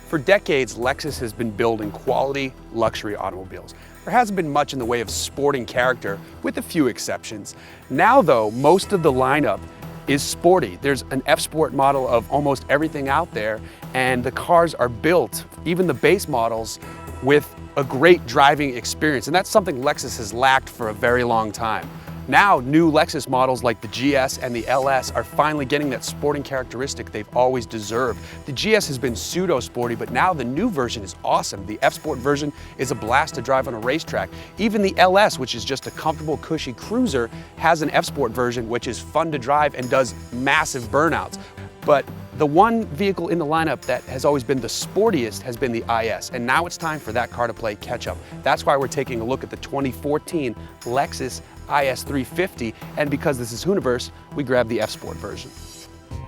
For decades, Lexus has been building quality luxury automobiles. There hasn't been much in the way of sporting character, with a few exceptions. Now though, most of the lineup is sporty. There's an F-Sport model of almost everything out there, and the cars are built, even the base models, with a great driving experience. And that's something Lexus has lacked for a very long time. Now, new Lexus models like the GS and the LS are finally getting that sporting characteristic they've always deserved. The GS has been pseudo-sporty, but now the new version is awesome. The F-Sport version is a blast to drive on a racetrack. Even the LS, which is just a comfortable, cushy cruiser, has an F-Sport version which is fun to drive and does massive burnouts. But the one vehicle in the lineup that has always been the sportiest has been the IS, and now it's time for that car to play catch-up. That's why we're taking a look at the 2014 Lexus IS 350, and because this is Hooniverse, we grabbed the F-Sport version.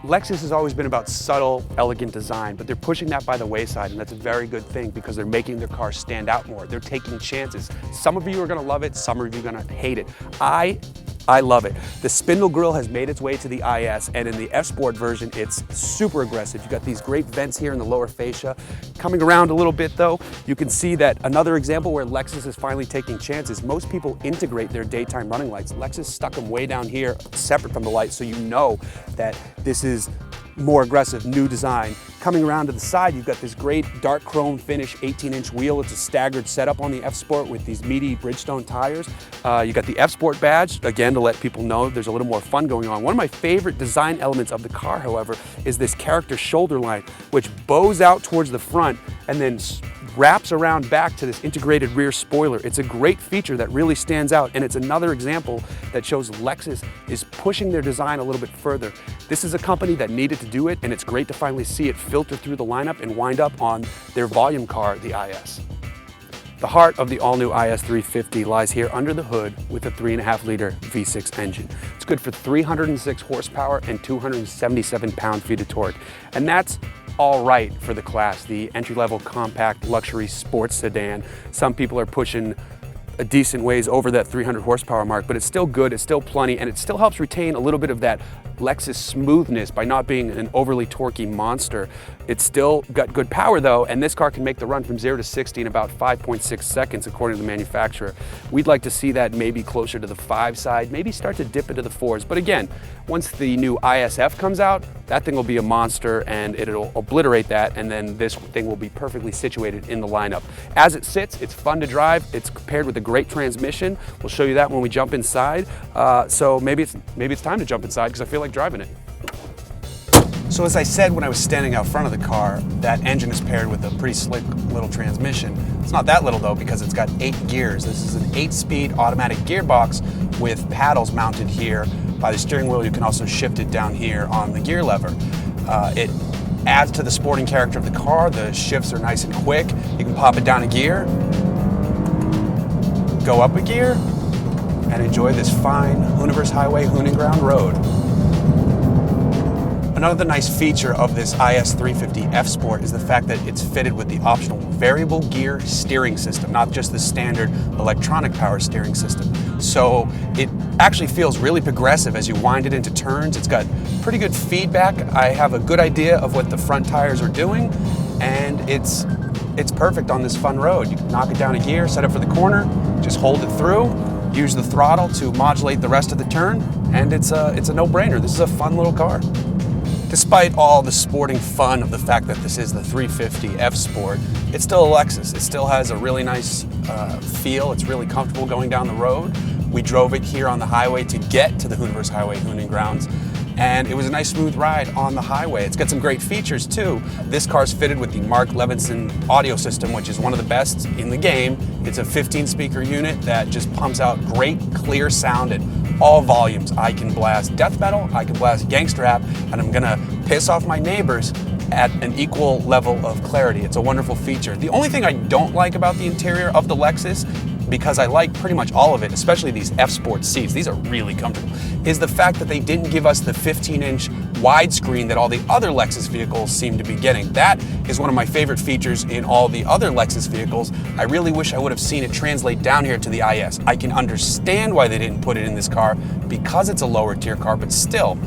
Lexus has always been about subtle, elegant design, but they're pushing that by the wayside, and that's a very good thing because they're making their cars stand out more. They're taking chances. Some of you are gonna love it, some of you are gonna hate it. I love it. The spindle grille has made its way to the IS, and in the F-Sport version, it's super aggressive. You've got these great vents here in the lower fascia. Coming around a little bit though, you can see that another example where Lexus is finally taking chances. Most people integrate their daytime running lights. Lexus stuck them way down here, separate from the light, so you know that this is more aggressive, new design. Coming around to the side, you've got this great dark chrome finish 18-inch wheel. It's a staggered setup on the F-Sport with these meaty Bridgestone tires. You got the F-Sport badge, again, to let people know there's a little more fun going on. One of my favorite design elements of the car, however, is this character shoulder line, which bows out towards the front and then wraps around back to this integrated rear spoiler. It's a great feature that really stands out, and it's another example that shows Lexus is pushing their design a little bit further. This is a company that needed to do it, and it's great to finally see it filter through the lineup and wind up on their volume car, the IS. The heart of the all-new IS 350 lies here under the hood with a 3.5-liter V6 engine. It's good for 306 horsepower and 277 pound-feet of torque, and that's all right for the class, the entry-level compact luxury sports sedan. Some people are pushing a decent ways over that 300 horsepower mark, but it's still good, it's still plenty, and it still helps retain a little bit of that Lexus smoothness by not being an overly torquey monster. It's still got good power though, and this car can make the run from 0 to 60 in about 5.6 seconds according to the manufacturer. We'd like to see that maybe closer to the 5 side, maybe start to dip into the 4s. But again, once the new ISF comes out, that thing will be a monster and it'll obliterate that, and then this thing will be perfectly situated in the lineup. As it sits, it's fun to drive. It's paired with a great transmission. We'll show you that when we jump inside. So maybe it's time to jump inside because I feel like driving it. So as I said when I was standing out front of the car, that engine is paired with a pretty slick little transmission. It's not that little though because it's got 8 gears. This is an 8-speed automatic gearbox with paddles mounted here. By the steering wheel, you can also shift it down here on the gear lever. It adds to the sporting character of the car. The shifts are nice and quick. You can pop it down a gear, go up a gear, and enjoy this fine Hooniverse Highway Hooning Ground road. Another nice feature of this IS 350 F-Sport is the fact that it's fitted with the optional variable gear steering system, not just the standard electronic power steering system. So it actually feels really progressive as you wind it into turns. It's got pretty good feedback. I have a good idea of what the front tires are doing, and it's perfect on this fun road. You can knock it down a gear, set it for the corner, just hold it through, use the throttle to modulate the rest of the turn, and it's a no-brainer. This is a fun little car. Despite all the sporting fun of the fact that this is the 350 F-Sport, it's still a Lexus. It still has a really nice feel. It's really comfortable going down the road. We drove it here on the highway to get to the Hooniverse Highway Hooning Grounds, and it was a nice smooth ride on the highway. It's got some great features too. This car's fitted with the Mark Levinson audio system, which is one of the best in the game. It's a 15-speaker unit that just pumps out great, clear sound at all volumes. I can blast death metal, I can blast gangster rap, and I'm gonna piss off my neighbors at an equal level of clarity. It's a wonderful feature. The only thing I don't like about the interior of the Lexus, because I like pretty much all of it, especially these F-Sport seats, these are really comfortable, is the fact that they didn't give us the 15-inch widescreen that all the other Lexus vehicles seem to be getting. That is one of my favorite features in all the other Lexus vehicles. I really wish I would have seen it translate down here to the IS. I can understand why they didn't put it in this car because it's a lower tier car, but still,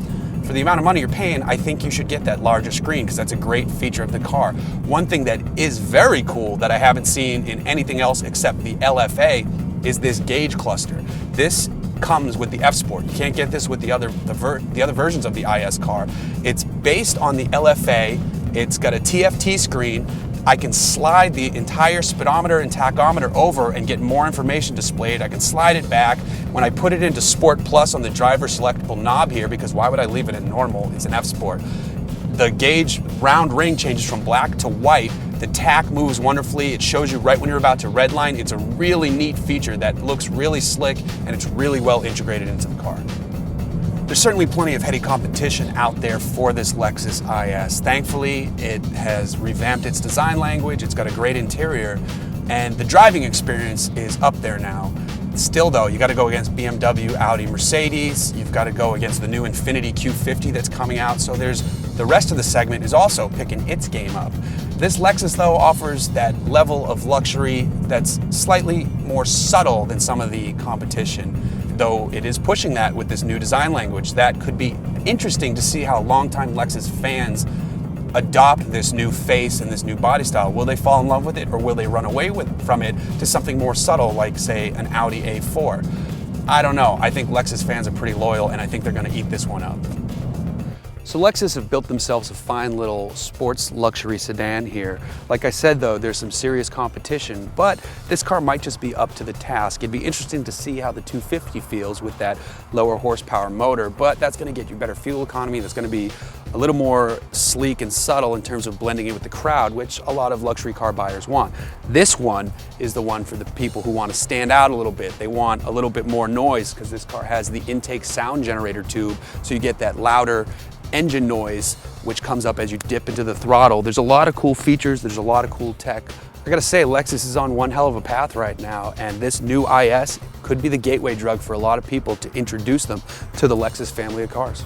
for the amount of money you're paying, I think you should get that larger screen because that's a great feature of the car. One thing that is very cool that I haven't seen in anything else except the LFA is this gauge cluster. This comes with the F Sport. You can't get this with the other versions of the IS car. It's based on the LFA. It's got a TFT screen. I can slide the entire speedometer and tachometer over and get more information displayed. I can slide it back. When I put it into Sport Plus on the driver selectable knob here, because why would I leave it in normal? It's an F Sport. The gauge round ring changes from black to white. The tach moves wonderfully. It shows you right when you're about to redline. It's a really neat feature that looks really slick, and it's really well integrated into the car. There's certainly plenty of heady competition out there for this Lexus IS. Thankfully, it has revamped its design language, it's got a great interior, and the driving experience is up there now. Still though, you gotta go against BMW, Audi, Mercedes, you've gotta go against the new Infiniti Q50 that's coming out, so the rest of the segment is also picking its game up. This Lexus though offers that level of luxury that's slightly more subtle than some of the competition, though it is pushing that with this new design language. That could be interesting to see how longtime Lexus fans adopt this new face and this new body style. Will they fall in love with it, or will they run away from it to something more subtle like, say, an Audi A4? I don't know. I think Lexus fans are pretty loyal, and I think they're going to eat this one up. So Lexus have built themselves a fine little sports luxury sedan here. Like I said though, there's some serious competition, but this car might just be up to the task. It'd be interesting to see how the 250 feels with that lower horsepower motor, but that's gonna get you better fuel economy. That's gonna be a little more sleek and subtle in terms of blending in with the crowd, which a lot of luxury car buyers want. This one is the one for the people who want to stand out a little bit. They want a little bit more noise because this car has the intake sound generator tube, so you get that louder engine noise which comes up as you dip into the throttle. There's a lot of cool features, there's a lot of cool tech. I gotta say, Lexus is on one hell of a path right now, and this new IS could be the gateway drug for a lot of people to introduce them to the Lexus family of cars.